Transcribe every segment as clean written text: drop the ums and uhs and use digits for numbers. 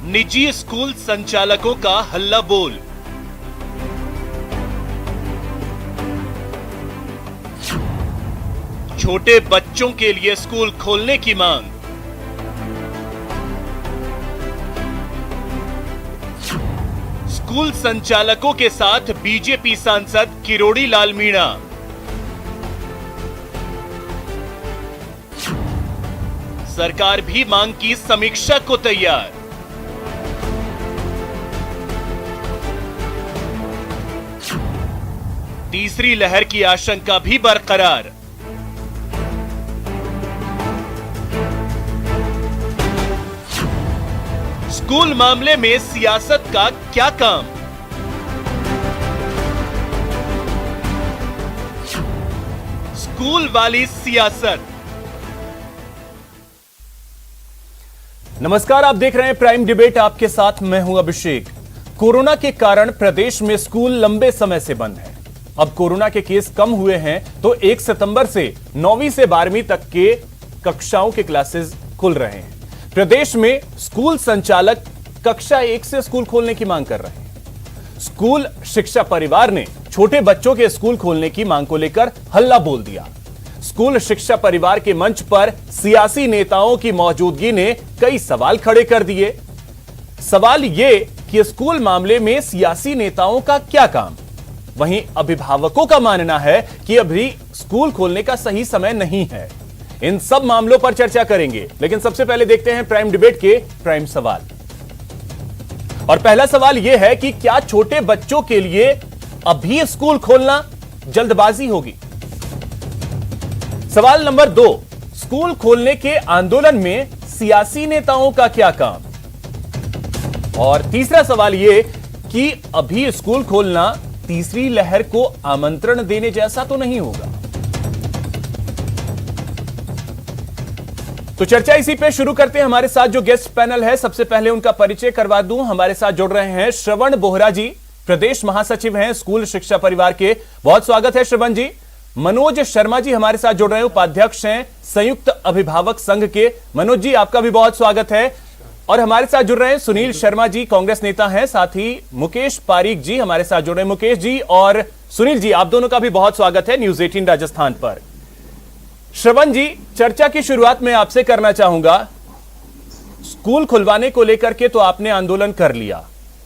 निजी स्कूल संचालकों का हल्ला बोल। छोटे बच्चों के लिए स्कूल खोलने की मांग। स्कूल संचालकों के साथ बीजेपी सांसद किरोड़ी लाल मीणा। सरकार भी मांग की समीक्षा को तैयार। तीसरी लहर की आशंका भी बरकरार। स्कूल मामले में सियासत का क्या काम? स्कूल वाली सियासत। नमस्कार, आप देख रहे हैं प्राइम डिबेट। आपके साथ मैं हूं अभिषेक। कोरोना के कारण प्रदेश में स्कूल लंबे समय से बंद है। अब कोरोना के केस कम हुए हैं तो 1 सितंबर से 9वीं से 12वीं तक के कक्षाओं के क्लासेस खुल रहे हैं। प्रदेश में स्कूल संचालक कक्षा 1 से स्कूल खोलने की मांग कर रहे हैं। स्कूल शिक्षा परिवार ने छोटे बच्चों के स्कूल खोलने की मांग को लेकर हल्ला बोल दिया। स्कूल शिक्षा परिवार के मंच पर सियासी नेताओं की मौजूदगी ने कई सवाल खड़े कर दिए। सवाल यह कि स्कूल मामले में सियासी नेताओं का क्या काम? वहीं अभिभावकों का मानना है कि अभी स्कूल खोलने का सही समय नहीं है। इन सब मामलों पर चर्चा करेंगे, लेकिन सबसे पहले देखते हैं प्राइम डिबेट के प्राइम सवाल। और पहला सवाल यह है कि क्या छोटे बच्चों के लिए अभी स्कूल खोलना जल्दबाजी होगी? सवाल नंबर 2, स्कूल खोलने के आंदोलन में सियासी नेताओं का क्या काम? और तीसरा सवाल यह कि अभी स्कूल खोलना तीसरी लहर को आमंत्रण देने जैसा तो नहीं होगा? तो चर्चा इसी पे शुरू करते हैं। हमारे साथ जो गेस्ट पैनल है, सबसे पहले उनका परिचय करवा दूं। हमारे साथ जुड़ रहे हैं श्रवण बोहरा जी, प्रदेश महासचिव हैं स्कूल शिक्षा परिवार के। बहुत स्वागत है श्रवण जी। मनोज शर्मा जी हमारे साथ जुड़ रहे हैं, उपाध्यक्ष हैं संयुक्त अभिभावक संघ के। मनोज जी, आपका भी बहुत स्वागत है। और हमारे साथ जुड़ रहे हैं सुनील शर्मा जी, कांग्रेस नेता हैं। साथ ही मुकेश पारीक जी हमारे साथ जुड़ रहे हैं। मुकेश जी और सुनील जी, आप दोनों का भी बहुत स्वागत है न्यूज 18 राजस्थान पर। श्रवण जी, चर्चा की शुरुआत में आपसे करना चाहूंगा। स्कूल खुलवाने को लेकर के तो आपने आंदोलन कर लिया,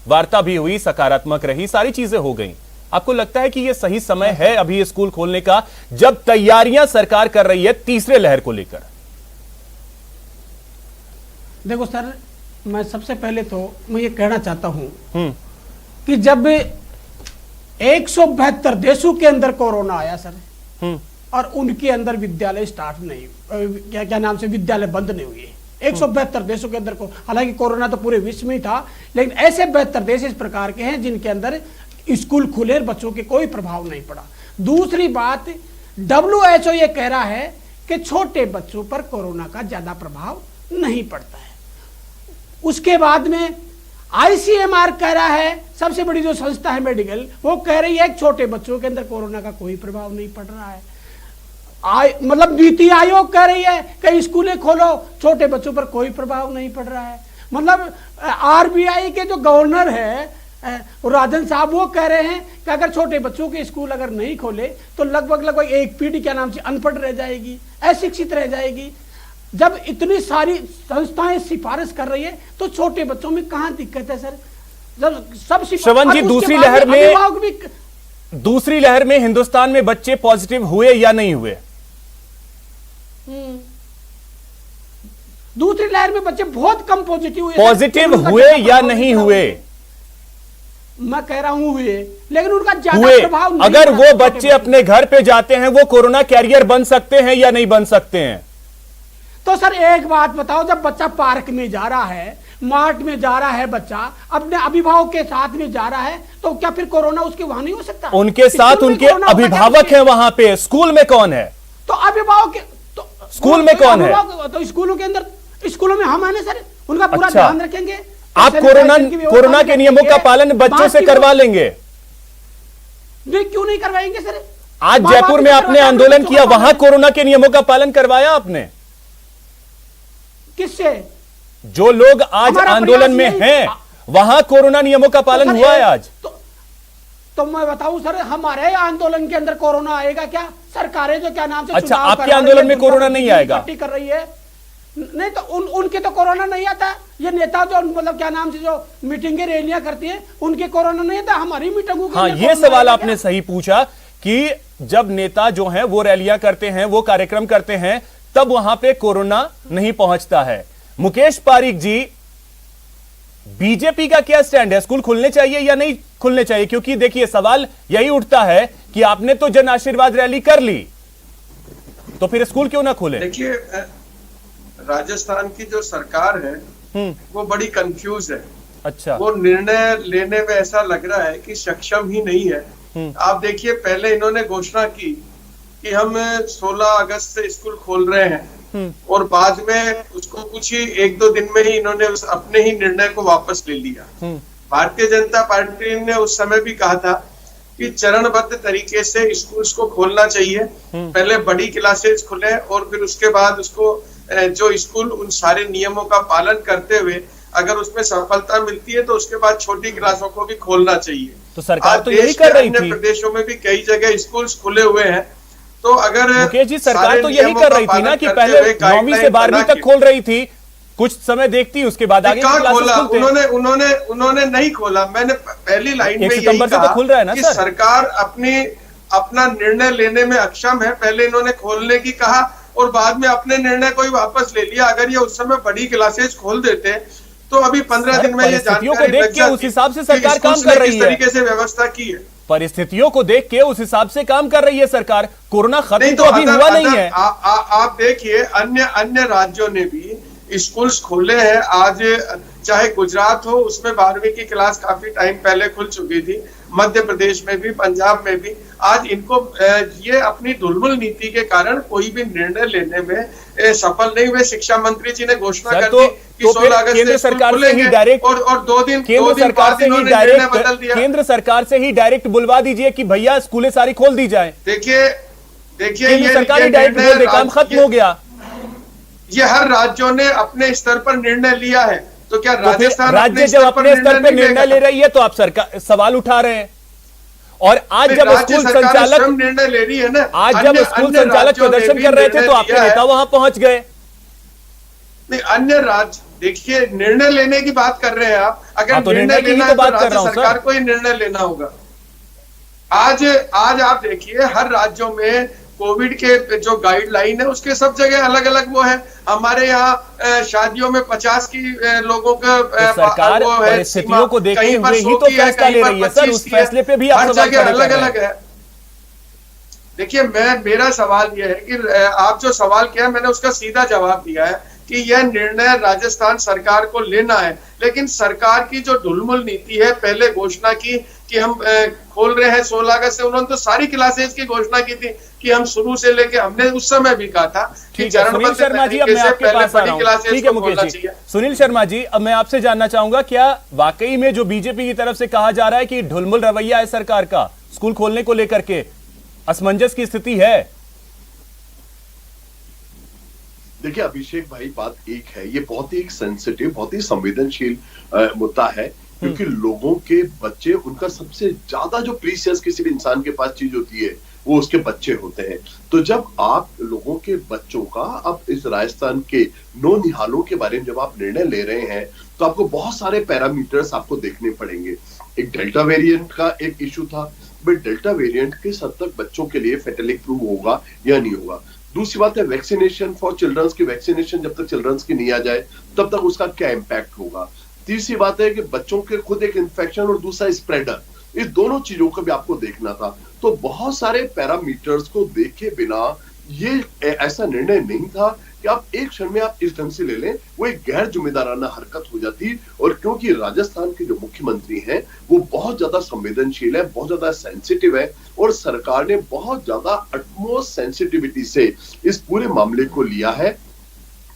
वार्ता भी हुई, सकारात्मक रही, सारी चीजें हो गई। आपको लगता है कि यह सही समय है अभी स्कूल खोलने का, जब तैयारियां सरकार कर रही है तीसरे लहर को लेकर? देखो सर, मैं सबसे पहले तो मैं ये कहना चाहता हूं कि जब 172 देशों के अंदर कोरोना आया सर, और उनके अंदर विद्यालय स्टार्ट नहीं, क्या नाम से विद्यालय बंद नहीं हुए 172 देशों के अंदर को। हालांकि कोरोना तो पूरे विश्व में ही था, लेकिन ऐसे 72 देश इस प्रकार के हैं जिनके अंदर स्कूल खुले, बच्चों के कोई प्रभाव नहीं पड़ा। दूसरी बात, WHO ये कह रहा है कि छोटे बच्चों पर कोरोना का ज्यादा प्रभाव नहीं पड़ता है। उसके बाद में ICMR कह रहा है, सबसे बड़ी जो संस्था है मेडिकल, वो कह रही है कि छोटे बच्चों के अंदर कोरोना का कोई प्रभाव नहीं पड़ रहा है। मतलब नीति आयोग कह रही है कि स्कूलें खोलो, छोटे बच्चों पर कोई प्रभाव नहीं पड़ रहा है। मतलब RBI के जो गवर्नर है राजन साहब, वो कह रहे हैं कि अगर छोटे बच्चों के स्कूल अगर नहीं खोले तो लगभग एक पीढ़ी क्या नाम से अनपढ़ रह जाएगी, अशिक्षित रह जाएगी। जब इतनी सारी संस्थाएं सिफारिश कर रही है तो छोटे बच्चों में कहां दिक्कत है सर? जब सब श्रवण जी, दूसरी लहर में हिंदुस्तान में बच्चे पॉजिटिव हुए या नहीं हुए? दूसरी लहर में बच्चे बहुत कम पॉजिटिव हुए। पॉजिटिव हुए या नहीं हुए? मैं कह रहा हूं हुए, लेकिन उनका ज्यादा प्रभाव नहीं। अगर वो बच्चे अपने घर पे जाते हैं, वो कोरोना कैरियर बन सकते हैं या नहीं बन सकते हैं? तो सर एक बात बताओ, जब बच्चा पार्क में जा रहा है, मार्ट में जा रहा है, बच्चा अपने अभिभावक के साथ में जा रहा है, तो क्या फिर कोरोना उसके वहां नहीं हो सकता? उनके साथ उनके अभिभावक हैं वहां पे। स्कूल में कौन है? तो अभिभावक, तो स्कूल में कौन है? तो स्कूलों के अंदर, स्कूलों में हम आने सर, उनका पूरा ध्यान रखेंगे। आप कोरोना के नियमों का पालन बच्चों से करवा लेंगे? नहीं, क्यों नहीं करवाएंगे सर? आज जयपुर में आपने आंदोलन किया, वहां कोरोना के नियमों का पालन करवाया आपने? किससे? जो लोग आज हमारा आंदोलन में प्रयास यही- हैं वहां कोरोना नियमों का पालन सर, हुआ है आज? तो मैं बताऊं सर, हमारे आंदोलन के अंदर कोरोना आएगा क्या? सरकारें जो क्या नाम से अच्छा, चुनाव आपके करा रही आंदोलन है, में दुनिया कोरोना की नहीं बिजली आएगा? इकट्ठी कर रही है, नहीं तो उनके तो कोरोना नहीं आता। ये नेता जो मतलब क्या नाम से जो मीटिंगें रैलियां करती है, उनके कोरोना नहीं आता, हमारी मीटिंगों के हाँ, अंदर ये कोरोना सवाल आएगा आपने क्या? सही पूछा कि जब नेता जो हैं वो रैलियां करते हैं, वो कार्यक्रम करते हैं, तब वहां पे कोरोना नहीं पहुंचता है। मुकेश पारीक जी, बीजेपी का क्या स्टैंड है? स्कूल खुलने चाहिए या नहीं खुलने चाहिए? क्योंकि देखिए सवाल यही उठता है कि आपने तो जन आशीर्वाद रैली कर ली, तो फिर स्कूल क्यों ना खुले? देखिए, राजस्थान की जो सरकार है वो बड़ी कंफ्यूज है। अच्छा, वो निर्णय लेने में ऐसा लग रहा है कि सक्षम ही नहीं है। आप देखिए, पहले इन्होंने घोषणा की कि हम 16 अगस्त से स्कूल खोल रहे हैं, और बाद में उसको कुछ ही 1-2 दिन में ही इन्होंने उस अपने ही निर्णय को वापस ले लिया। भारतीय जनता पार्टी ने उस समय भी कहा था कि चरणबद्ध तरीके से स्कूल्स को खोलना चाहिए। पहले बड़ी क्लासेस खुले और फिर उसके बाद उसको जो स्कूल उन सारे नियमों का पालन करते हुए अगर उसमें सफलता मिलती है तो उसके बाद छोटी क्लासों को भी खोलना चाहिए। तो सरकार आज तो यही देश कर के रही अन्य थी। प्रदेशों में भी कई जगह स्कूल्स खुले हुए हैं। तो अगर मुकेश जी, सरकार सारे तो यही नियमों कर का रही थी ना पालन कि करते पहले हुए 9वीं से गाइडलाइन 12वीं बना तक खोल रही थी, कुछ समय देखती, उसके बाद आगे की कहाँ क्लासेस खोला? खुलते हैं। उन्होंने नहीं खोला। मैंने पहली लाइन में 1 यही सितंबर से तो कहा खुल रहा है ना कि सर? सरकार अपना निर्णय लेने में अक्षम है। पहले इन्होंने खोलने की कहा और बाद में अपने निर्णय को ही वापस ले लिया। अगर ये उस समय बड़ी क्लासेस खोल देते तो अभी 15 दिन में ये परिस्थितियों को जानकारी देख लग के जाती उस हिसाब से कि सरकार काम स्कूल्स ने कर रही किस है। तरीके से व्यवस्था की है। परिस्थितियों को देख के उस हिसाब से काम कर रही है सरकार। कोरोना खत्म नहीं तो अभी हुआ नहीं है। आप देखिए, अन्य राज्यों ने भी स्कूल्स खोले हैं। आज चाहे गुजरात हो, उसमें 12वीं की क्लास काफी टाइम पहले खुल चुकी थी। मध्य प्रदेश में भी, पंजाब में भी। आज इनको ये अपनी ढुलमुल नीति के कारण कोई भी निर्णय लेने में सफल नहीं हुए। शिक्षा मंत्री जी ने घोषणा कर दी कि 16 अगस्त केंद्र से सरकार स्कूल से ही खुलेंगे डायरेक्ट और 2 दिन केंद्र सरकार से ही निर्णय बदल डायरेक्ट दिया। केंद्र सरकार से ही डायरेक्ट बुलवा दीजिए कि भैया स्कूलें सारी खोल दी जाए। देखिए केंद्र सरकार ही डायरेक्ट बोल दे, काम खत्म हो गया। ये हर राज्यों ने अपने स्तर पर निर्णय लिया है। तो क्या तो फिर राजस्थान राज्य जब अपने स्तर पर निर्णय ले रही है तो आप सरकार सवाल उठा रहे हैं। और आज जब स्कूल संचालक निर्णय ले रही है ना, आज जब स्कूल संचालक प्रदर्शन कर रहे थे तो आपके नेता वहां पहुंच गए। नहीं, अन्य राज्य देखिए, निर्णय लेने की बात कर रहे हैं आप। अगर हाँ, तो निर्णय निर्णय की लेना ही है तो तो बात कर राज्य रहा हूं सरकार सर। को ही निर्णय लेना होगा। आज आप देखिए, हर राज्यों में कोविड के जो गाइडलाइन है उसके सब जगह अलग अलग वो है। हमारे यहाँ शादियों में 50 की लोगों का तो सरकार वो है परिस्थितियों को देखते कहीं पर हुए ही 100 तो की है, फैसला कहीं ले पर रही है सर। 25 उस की है। फैसले पे भी आप हर सवाल जगह खड़े कर अलग रहे हैं। अलग है। देखिए, मेरा सवाल यह है कि आप जो सवाल किया मैंने उसका सीधा जवाब दिया है कि यह निर्णय राजस्थान सरकार को लेना है। लेकिन सरकार की जो ढुलमुल नीति है, पहले घोषणा की कि हम खोल रहे हैं 16 अगस्त से, उन्होंने तो सारी क्लासेस की घोषणा की थी कि हम शुरू से लेके, हमने उस समय भी कहा था कि ठीक है सुनील शर्मा जी, अब मैं आपके पास आ रहा हूं। ठीक है मुकेश जी, सुनील शर्मा जी, अब मैं आपसे जानना चाहूंगा, क्या वाकई में जो बीजेपी की तरफ से कहा जा रहा है कि ढुलमुल रवैया है सरकार का स्कूल खोलने को लेकर के, असमंजस की स्थिति है? देखिए अभिषेक भाई, बात एक है, ये बहुत ही एक सेंसिटिव, बहुत ही संवेदनशील मुद्दा है, क्योंकि लोगों के बच्चे, उनका सबसे ज्यादा जो प्रीशियस किसी भी इंसान के पास चीज होती है वो उसके बच्चे होते हैं। तो जब आप लोगों के बच्चों का, अब इस राजस्थान के नौनिहालों के बारे में जब आप निर्णय ले रहे हैं तो आपको बहुत सारे पैरामीटर्स आपको देखने पड़ेंगे। एक डेल्टा वेरिएंट का एक इशू था, बट डेल्टा वेरिएंट किस हद तक बच्चों के लिए फेटलिक प्रूव होगा या नहीं होगा। दूसरी बात है वैक्सीनेशन फॉर चिल्ड्रंस की, वैक्सीनेशन जब तक चिल्ड्रंस की नहीं आ जाए तब तक उसका क्या इंपैक्ट होगा। तीसरी बात है कि बच्चों के खुद एक इन्फेक्शन और दूसरा स्प्रेडर, इस दोनों चीजों को भी आपको देखना था। तो बहुत सारे पैरामीटर्स को देखे बिना ये ऐसा निर्णय नहीं था कि आप एक क्षण में आप इस ढंग से ले लें, वो एक गैर जिम्मेदाराना हरकत हो जाती। और क्योंकि राजस्थान के जो मुख्यमंत्री हैं वो बहुत ज्यादा संवेदनशील है, बहुत ज्यादा सेंसिटिव है, और सरकार ने बहुत ज्यादा अटमोस्ट सेंसिटिविटी से इस पूरे मामले को लिया है।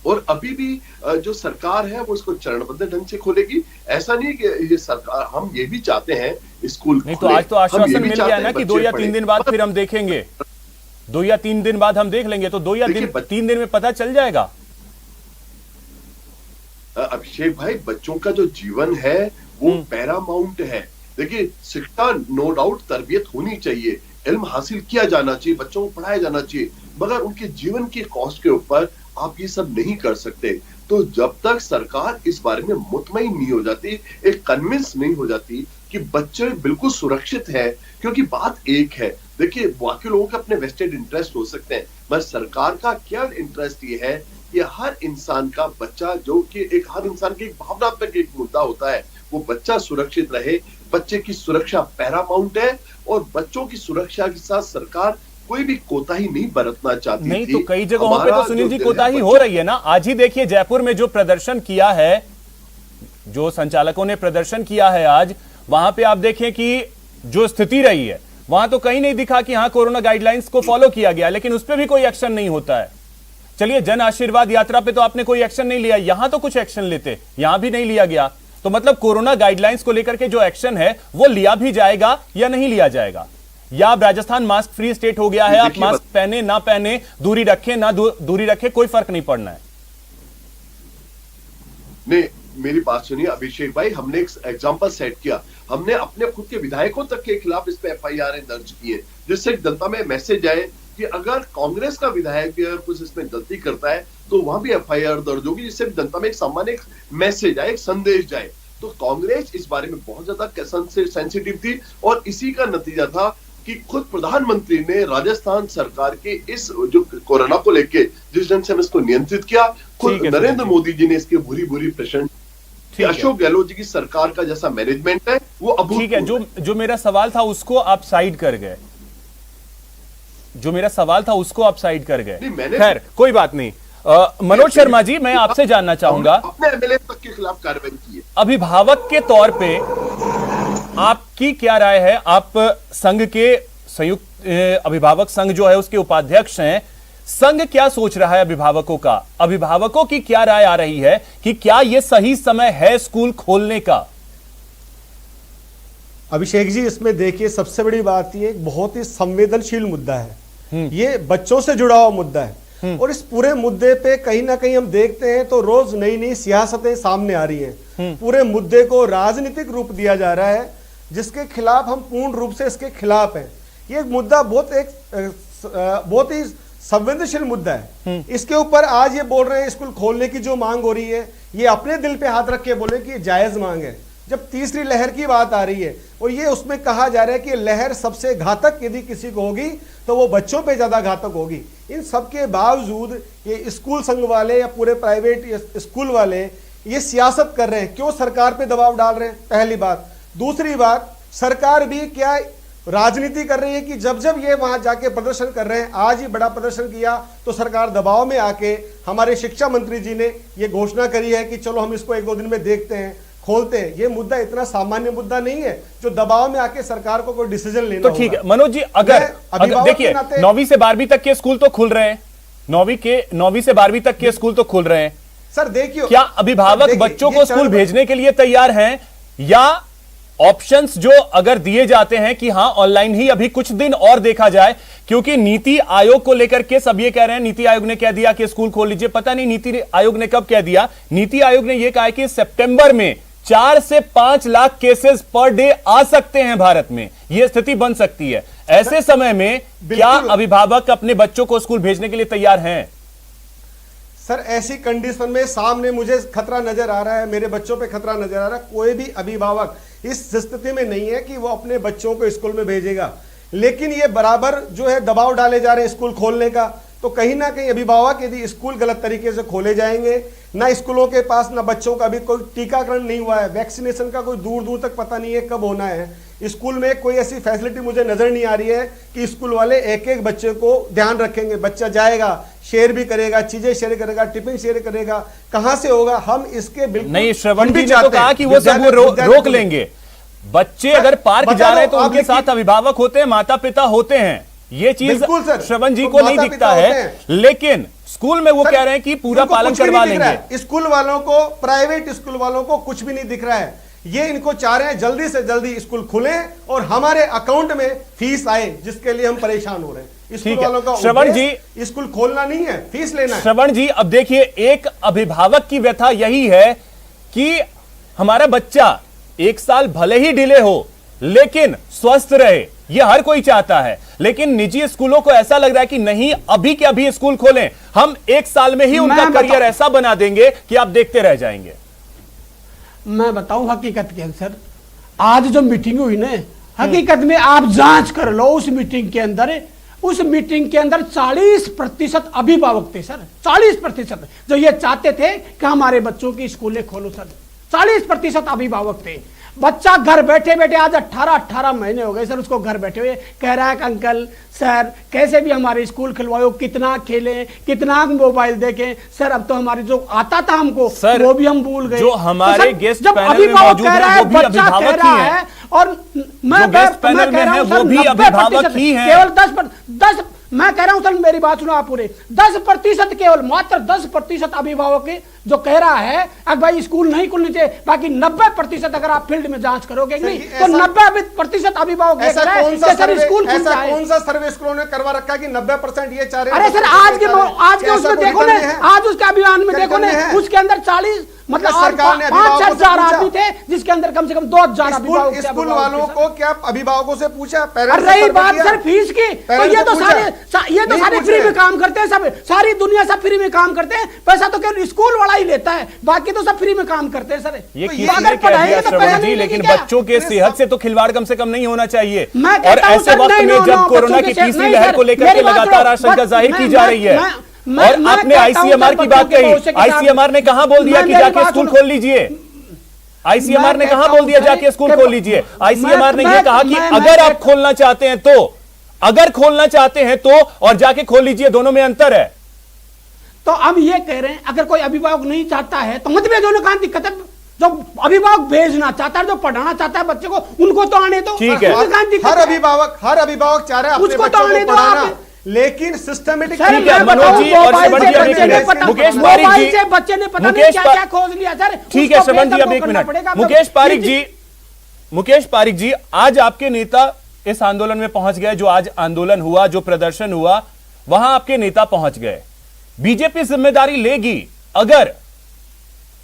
और अभी भी जो सरकार है वो इसको चरणबद्ध ढंग से खोलेगी। ऐसा नहीं कि ये सरकार, हम ये भी चाहते हैं स्कूल नहीं, तो आज तो आश्वासन मिल गया ना कि 2 या 3 दिन बाद फिर हम देखेंगे, 2 या 3 दिन बाद हम देख लेंगे। तो 2 या 3 दिन में पता चल जाएगा। अभिषेक भाई, बच्चों का जो जीवन है वो पैरामाउंट है। देखिए, शिक्षा नो डाउट तरबियत होनी चाहिए, इल्म हासिल किया जाना चाहिए, बच्चों को पढ़ाया जाना चाहिए, मगर उनके जीवन की कॉस्ट के ऊपर आप ये सब नहीं कर सकते। तो जब तक सरकार इस बारे में मुतमईन नहीं हो जाती, एक कन्विंस नहीं हो जाती कि बच्चे बिल्कुल सुरक्षित है, क्योंकि बात एक है, देखिए बाकी लोगों के अपने वेस्टेड इंटरेस्ट हो सकते हैं, मगर सरकार का क्या इंटरेस्ट ये है कि हर इंसान का बच्चा, जो कि एक हर इंसान की एक भावनात्मक एक मुद्दा होता है, वो बच्चा सुरक्षित रहे। बच्चे की सुरक्षा पैरामाउंट है और बच्चों की सुरक्षा के साथ सरकार कोई भी कोताही नहीं बरतना चाहती नहीं थी। तो कई जगहों पे तो सुनील जी कोताही हो रही है ना। आज ही देखिए जयपुर में जो प्रदर्शन किया है, जो संचालकों ने प्रदर्शन किया है आज, वहां पे आप देखें कि जो स्थिति रही है वहां तो कहीं नहीं दिखा कि हाँ कोरोना गाइडलाइंस को फॉलो किया गया, लेकिन उस पर भी कोई एक्शन नहीं होता है। चलिए, जन आशीर्वाद यात्रा पे तो आपने कोई एक्शन नहीं लिया, यहां तो कुछ एक्शन लेते, यहां भी नहीं लिया गया। तो मतलब कोरोना गाइडलाइंस को लेकर के जो एक्शन है वो लिया भी जाएगा या नहीं लिया जाएगा? या अब राजस्थान मास्क फ्री स्टेट हो गया है, आप मास्क पहने ना पहने, दूरी रखें ना दूरी रखें, कोई फर्क नहीं पड़ना है? नहीं, मेरी बात सुनिए अभिषेक भाई, हमने एक एग्जांपल सेट किया, हमने अपने खुद के विधायकों तक के खिलाफ इस पे एफआईआर दर्ज की है, जिससे जनता में मैसेज आए कि अगर कांग्रेस का विधायक भी अगर कुछ इसमें गलती करता है तो वहां भी एफआईआर दर्ज होगी, जिससे जनता में एक सामान्य एक मैसेज आए, एक संदेश जाए। तो कांग्रेस इस बारे में बहुत ज्यादा सेंसिटिव थी और इसी का नतीजा था कि खुद प्रधानमंत्री ने राजस्थान सरकार के इस जो कोरोना को लेके जिस ढंग से हम इसको नियंत्रित किया, खुद नरेंद्र मोदी जी ने इसकी बुरी बुरी प्रशंसा। अशोक गहलोत जी की सरकार का जैसा मैनेजमेंट है वो अभूतपूर्व। ठीक है, जो मेरा सवाल था उसको आप साइड कर गए, जो मेरा सवाल था उसको आप साइड कर गए। खैर कोई बात नहीं। मनोज शर्मा जी, मैं आपसे जानना चाहूंगा, अपने एमएलए तक के खिलाफ कार्रवाई की है। अभिभावक के तौर पे आपकी क्या राय है? आप संघ के संयुक्त अभिभावक संघ जो है उसके उपाध्यक्ष हैं, संघ क्या सोच रहा है अभिभावकों का? अभिभावकों की क्या राय आ रही है कि क्या यह सही समय है स्कूल खोलने का? अभिषेक जी, इसमें देखिए सबसे बड़ी बात ये बहुत ही संवेदनशील मुद्दा है, ये बच्चों से जुड़ा हुआ मुद्दा है और इस पूरे मुद्दे पे कहीं ना कहीं हम देखते हैं तो रोज नई नई सियासतें सामने आ रही हैं। पूरे मुद्दे को राजनीतिक रूप दिया जा रहा है, जिसके खिलाफ हम पूर्ण रूप से इसके खिलाफ हैं। ये मुद्दा बहुत ही संवेदनशील मुद्दा है। इसके ऊपर आज ये बोल रहे हैं स्कूल खोलने की जो मांग हो रही है, ये अपने दिल पे हाथ रख के बोले कि ये जायज मांग है। जब तीसरी लहर की बात आ रही है और ये उसमें कहा जा रहा है कि लहर सबसे घातक यदि किसी को होगी तो वो बच्चों पे ज्यादा घातक होगी, इन सब के बावजूद ये स्कूल संघ वाले या पूरे प्राइवेट स्कूल वाले ये सियासत कर रहे हैं। क्यों सरकार पे दबाव डाल रहे हैं? पहली बात। दूसरी बात, सरकार भी क्या राजनीति कर रही है कि जब जब ये वहां जाके प्रदर्शन कर रहे हैं, आज ही बड़ा प्रदर्शन किया तो सरकार दबाव में आके हमारे शिक्षा मंत्री जी ने ये घोषणा करी है कि चलो हम इसको 1-2 दिन में देखते हैं, खोलते हैं। ये मुद्दा इतना सामान्य मुद्दा नहीं है जो दबाव में आके सरकार को कोई डिसीजन लेना। तो ठीक है मनोज जी, अगर देखिए 9वीं से 12वीं तक के स्कूल तो खुल रहे हैं, 9वीं से 12वीं तक के स्कूल तो खुल रहे हैं सर, देखिए क्या अभिभावक बच्चों को स्कूल भेजने के लिए तैयार हैं, या ऑप्शंस जो अगर दिए जाते हैं कि हां ऑनलाइन ही अभी कुछ दिन और देखा जाए? क्योंकि नीति आयोग को लेकर के सब ये कह रहे हैं, नीति आयोग ने कह दिया कि स्कूल खोल लीजिए। पता नहीं नीति आयोग ने कब कह दिया। नीति आयोग ने यह कहा कि सितंबर में 4 से 5 लाख केसेस पर डे आ सकते हैं भारत में, यह स्थिति बन सकती है। ऐसे समय में क्या अभिभावक अपने बच्चों को स्कूल भेजने के लिए तैयार हैं? सर, ऐसी कंडीशन में सामने मुझे खतरा नजर आ रहा है, मेरे बच्चों पे खतरा नजर आ रहा है। कोई भी अभिभावक इस स्थिति में नहीं है कि वो अपने बच्चों को स्कूल में भेजेगा, लेकिन ये बराबर जो है दबाव डाले जा रहे हैं स्कूल खोलने का। तो कहीं ना कहीं अभिभावक यदि स्कूल गलत तरीके से खोले जाएंगे, ना स्कूलों के पास ना बच्चों का भी कोई टीकाकरण नहीं हुआ है, वैक्सीनेशन का कोई दूर दूर तक पता नहीं है कब होना है, स्कूल में कोई ऐसी फैसिलिटी मुझे नजर नहीं आ रही है कि स्कूल वाले एक एक बच्चे को ध्यान रखेंगे। बच्चा जाएगा, शेयर भी करेगा, चीजें शेयर करेगा, टिफिन शेयर करेगा, कहां से होगा? हम इसके बिल्कुल नहीं, श्रवण जी ने तो कहा कि वो सब रोक लेंगे। बच्चे अगर पार्क जा रहे हैं तो उनके साथ अभिभावक होते हैं, माता पिता होते हैं। ये चीज श्रवण जी को नहीं दिखता है, लेकिन स्कूल में वो कह रहे हैं कि पूरा पालन करवा लेंगे। स्कूल वालों को, प्राइवेट स्कूल वालों को कुछ भी नहीं दिख रहा है। ये इनको चाह रहे हैं जल्दी से जल्दी स्कूल खुले और हमारे अकाउंट में फीस आए, जिसके लिए हम परेशान हो रहे हैं। स्कूल ठीक है। वालों का श्रवण उद्देश्य स्कूल खोलना नहीं है, फीस लेना है। श्रवण जी, अब देखिए, एक अभिभावक की व्यथा यही है कि हमारा बच्चा 1 साल भले ही डिले हो लेकिन स्वस्थ रहे, यह हर कोई चाहता है। लेकिन निजी स्कूलों को ऐसा लग रहा है कि नहीं, अभी के अभी स्कूल खोलें, हम 1 साल में ही उनका करियर ऐसा बना देंगे कि आप देखते रह जाएंगे। मैं बताऊं हकीकत के अंदर, आज जो मीटिंग हुई ना, हकीकत में आप जांच कर लो, उस मीटिंग के अंदर 40% अभिभावक थे सर, 40% जो ये चाहते थे कि हमारे बच्चों की स्कूलें खोलो सर, 40% अभिभावक थे। बच्चा घर बैठे बैठे आज 18 महीने हो गए सर, उसको घर बैठे हुए कह रहा है कि अंकल सर कैसे भी हमारे स्कूल खिलवाओ, कितना खेलें, कितना मोबाइल देखें सर, अब तो हमारी जो आता था हमको सर, वो भी हम भूल गए। जो हमारे गेस्ट जब पैनल में अभिभावक मौजूद कह हैं, रहा है, वो भी बच्चा कह अभिभावक रहा ही हैं। है, और मैं गेस्ट पैनल में हैं, वो भी अभिभावक ही हैं। केवल 10 मैं कह रहा हूं सर, मेरी बात सुनो आप पूरे, 10% केवल मात्र 10% अभिभावक जो कह रहा है अब भाई स्कूल नहीं खुलने चाहिए, बाकी 90% अगर आप फील्ड में जांच करोगे नहीं तो 90% अभिभावक ऐसा कौन सा सर्वे स्कूलों ने करवा रखा है कि 90% ये चाह रहे हैं? अरे सर आज के उसमें देखो ना, आज उसके अभियान में देखो ना, उसके अंदर 40 मतलब सरकार ने 5,000 आदमी थे, जिसके अंदर कम से कम 2,000 अभिभावक। स्कूल वालों को क्या अभिभावकों से पूछा? रही बात सर फीस की, तो ये तो सारे फ्री में काम करते हैं, सब सारी दुनिया सब फ्री में काम करते हैं, पैसा तो केवल स्कूल वाला ही लेता है, बाकी तो सब फ्री में काम करते हैं सर। ये अगर पढ़ाएंगे तो पैसा नहीं, लेकिन बच्चों के सेहत से तो खिलवाड़ कम से कम नहीं होना चाहिए। और ऐसे वक्त में जब कोरोना की तीसरी लहर को लेकर के लगातार आशंका जाहिर की जा रही है, और आपने आईसीएमआर की बात कही, आईसीएमआर ने कहां बोल दिया कि जाके स्कूल खोल लीजिए? आईसीएमआर ने कहां बोल दिया जाके स्कूल खोल लीजिए? आईसीएमआर ने यह कहा कि अगर आप खोलना चाहते हैं तो, अगर खोलना चाहते हैं तो, और जाके खोल लीजिए, दोनों में अंतर है। तो हम ये कह रहे हैं अगर कोई अभिभावक नहीं चाहता है तो मत भेजो, कहां दिक्कत है? जो अभिभावक भेजना चाहता है, जो पढ़ाना चाहता है बच्चे को, उनको तो आने दो। ठीक है, हर अभिभावक चाह रहा है अपने बच्चों को पढ़ाना, लेकिन सिस्टमेटिक। ठीक है मनोज जी और श्रवण जी, मुकेश पारिक जी, बच्चे ने पता नहीं क्या खोज लिया सर। ठीक है श्रवण जी, अब एक मिनट, मुकेश पारिक जी, आज आपके नेता इस आंदोलन में पहुंच गए, जो आज आंदोलन हुआ, जो प्रदर्शन हुआ, वहां आपके नेता पहुंच गए। बीजेपी जिम्मेदारी लेगी? अगर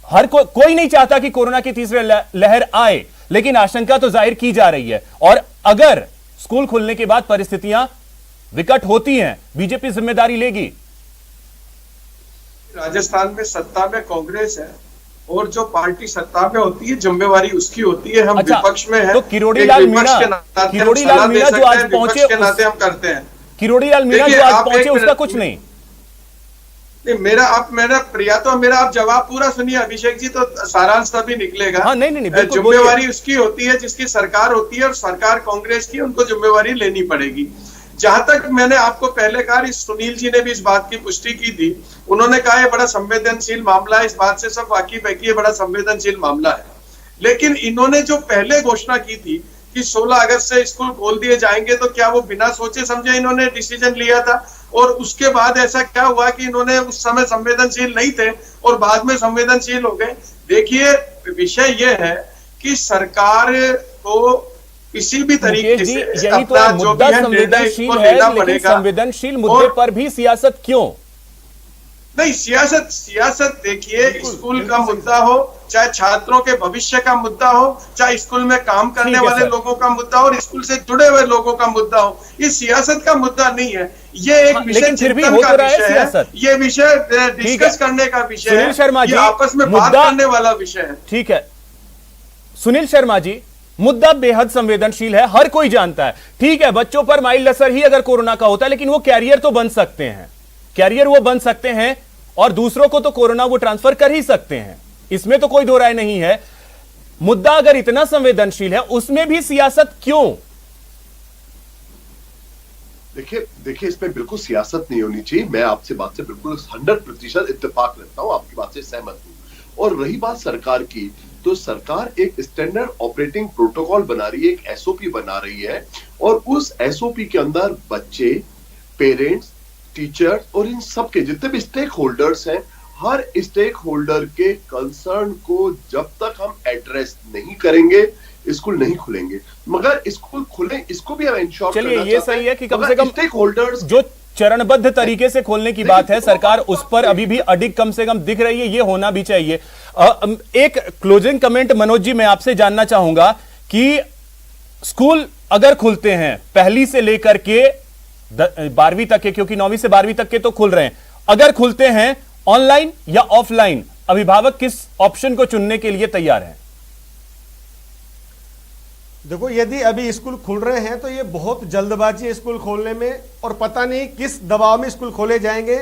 हर कोई नहीं चाहता कि कोरोना की तीसरी लहर आए, लेकिन आशंका तो जाहिर की जा रही है, और अगर स्कूल खुलने के बाद परिस्थितियां विकट होती हैं, बीजेपी जिम्मेदारी लेगी? राजस्थान में सत्ता में कांग्रेस है, और जो पार्टी सत्ता में होती है जिम्मेवारी उसकी होती है। हम विपक्ष में हैं, तो किरोड़ीलाल मीणा जो आज पहुंचे, के नाते हम करते हैं। किरोड़ीलाल मीणा जो आज पहुंचे, उसका कुछ नहीं। मेरा आप जवाब पूरा सुनिए अभिषेक जी, तो सारांश तभी निकलेगा। हाँ, नहीं, जिम्मेवारी उसकी होती है जिसकी सरकार होती है, और सरकार कांग्रेस की, उनको जिम्मेवारी लेनी पड़ेगी। जहां तक मैंने आपको पहले कहा, इस सुनील जी ने भी इस बात की पुष्टि की थी, उन्होंने कहा ये बड़ा संवेदनशील मामला है, इस बात से सब वाकिफ है कि ये बड़ा संवेदनशील मामला है। लेकिन इन्होंने जो पहले घोषणा की थी कि 16 अगस्त से स्कूल खोल दिए जाएंगे, तो क्या वो बिना सोचे समझे इन्होंने डिसीजन लिया था? और उसके बाद ऐसा क्या हुआ कि इन्होंने उस समय संवेदनशील नहीं थे और बाद में संवेदनशील हो गए? देखिए, विषय यह है कि सरकार को किसी भी तरीके से यही तो मुद्दा संवेदनशील है, लेकिन संवेदनशील मुद्दे पर भी सियासत क्यों? नहीं, सियासत देखिए, स्कूल का मुद्दा हो, चाहे छात्रों के भविष्य का मुद्दा हो, चाहे स्कूल में काम करने वाले लोगों का मुद्दा हो, और स्कूल से जुड़े हुए लोगों का मुद्दा हो, ये सियासत का मुद्दा नहीं है। ये एक विषय चिंतन का विषय है, ये विषय डिस्कस करने का विषय है, सुनील शर्मा जी, आपस में बात करने वाला विषय है। ठीक है सुनील शर्मा जी, मुद्दा बेहद संवेदनशील है, हर कोई जानता है। ठीक है, बच्चों पर माइल्ड असर ही अगर कोरोना का होता है, लेकिन वो कैरियर तो बन सकते हैं, कैरियर वो बन सकते हैं, और दूसरों को तो कोरोना वो ट्रांसफर कर ही सकते हैं, इसमें तो कोई दो राय नहीं है। मुद्दा अगर इतना संवेदनशील है, उसमें भी सियासत क्यों? देखिए इसमें बिल्कुल सियासत नहीं होनी चाहिए। मैं आपसे बात से बिल्कुल 100% इत्तेफाक रखता हूं, आपकी बात से सहमत हूं। और रही बात सरकार की, तो सरकार एक स्टैंडर्ड ऑपरेटिंग प्रोटोकॉल बना रही है, एक एसओपी बना रही है, और उस एसओपी के अंदर बच्चे, पेरेंट्स, टीचर्स और इन सब के जितने भी स्टेक होल्डर्स हैं, हर स्टेक होल्डर के कंसर्न को जब तक हम एड्रेस नहीं करेंगे स्कूल नहीं खुलेंगे। मगर स्कूल खुले इसको भी हम इंश्योर चलिए ये सही है कि कम से कम स्टेक होल्डर्स जो चरणबद्ध तरीके से खोलने की बात है, सरकार उस पर अभी भी अडिग कम से कम दिख रही है, ये होना भी चाहिए। एक क्लोजिंग कमेंट मनोज जी मैं आपसे जानना चाहूंगा कि स्कूल अगर खुलते हैं पहली से लेकर के 12वीं तक के, क्योंकि 9वीं से 12वीं तक के तो खुल रहे हैं, अगर खुलते हैं ऑनलाइन या ऑफलाइन, अभिभावक किस ऑप्शन को चुनने के लिए तैयार हैं? देखो, यदि अभी स्कूल खुल रहे हैं तो ये बहुत जल्दबाजी है स्कूल खोलने में, और पता नहीं किस दबाव में स्कूल खोले जाएंगे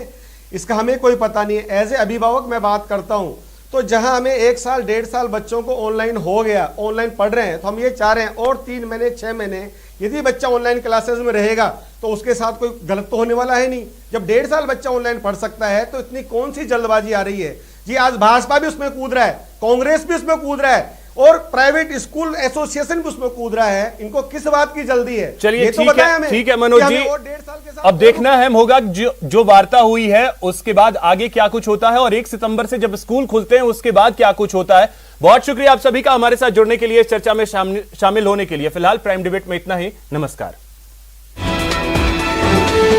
इसका हमें कोई पता नहीं है। एज ए अभिभावक मैं बात करता हूं, तो जहां हमें 1 साल 1.5 साल बच्चों को ऑनलाइन हो गया, ऑनलाइन पढ़ रहे हैं, तो हम ये चाह रहे हैं और 3 महीने 6 महीने यदि बच्चा ऑनलाइन क्लासेस में रहेगा तो उसके साथ कोई गलत तो होने वाला है नहीं। जब 1.5 साल बच्चा ऑनलाइन पढ़ सकता है तो इतनी कौन सी जल्दबाजी आ रही है जी? आज भाजपा भी उसमें कूद रहा है, कांग्रेस भी उसमें कूद रहा है, और प्राइवेट स्कूल एसोसिएशन भी उसमें कूद रहा है। इनको किस बात की जल्दी है? चलिए तो ठीक है मनोज जी, और 1.5 साल के साथ अब देखना है होगा जो वार्ता हुई है उसके बाद आगे क्या कुछ होता है, और 1 सितंबर से जब स्कूल खुलते हैं उसके बाद क्या कुछ होता है। बहुत शुक्रिया आप सभी का हमारे साथ जुड़ने के लिए, इस चर्चा में शामिल होने के लिए। फिलहाल प्राइम डिबेट में इतना ही, नमस्कार।